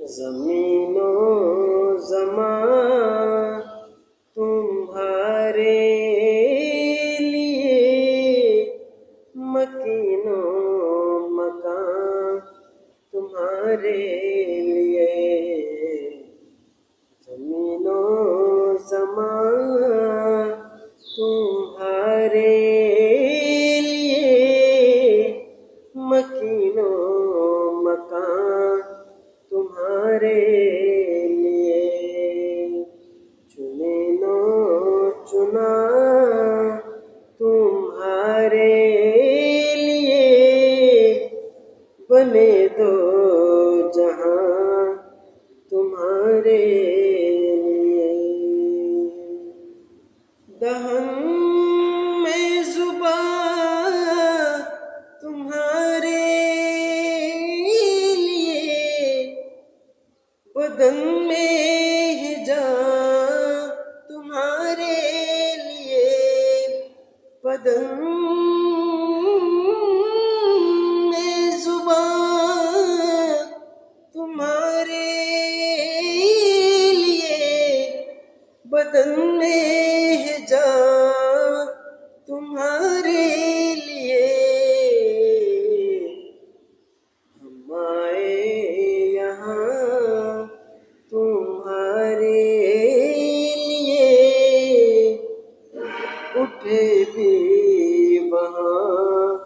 زمین و زمان تمہارے لیے، مکین و مکان تمہارے لیے، زمین و زمان تمہارے لیے، مکین و مکان تمہارے لیے، چنین و چنا تمہارے لیے، بنے دو جہاں تمہارے لیے، دہن میں زبان تمہارے لیے، بدن میں ہے جان تمہارے لیے، بدن میں زبان تمہارے لیے، بدن میں ہے جان تمہارے لیے، ہم آئے یہاں تمہارے لیے، اٹھے بھی وہاں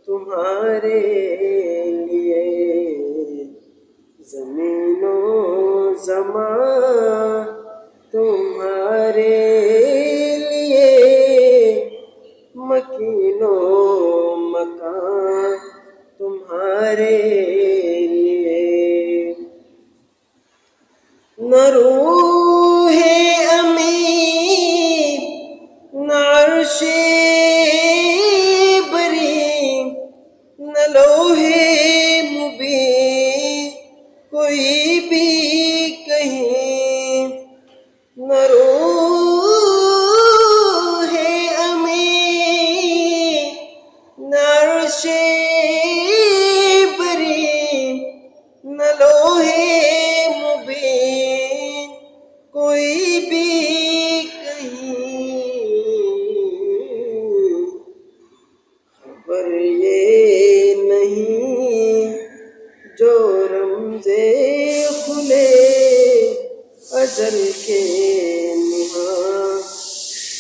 تمہارے لیے، زمین و زمان تمہارے لیے، مکین و مکان تمہارے لیے، نہ روح امین نہ عرش بری، نہ لوح مبین کوئی بھی کہیں، نہ روح امین نہ عرش بری، نہ لوح مبین کوئی بھی کہیں، خبر یہ نہیں جو رمزے کھلے اجل کے نہاں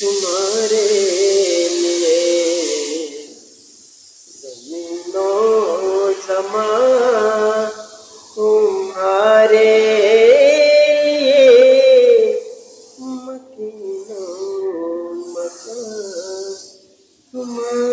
تمہارے لیے، زمین و زمان تمہارے لیے، مکین و مکان تمہارے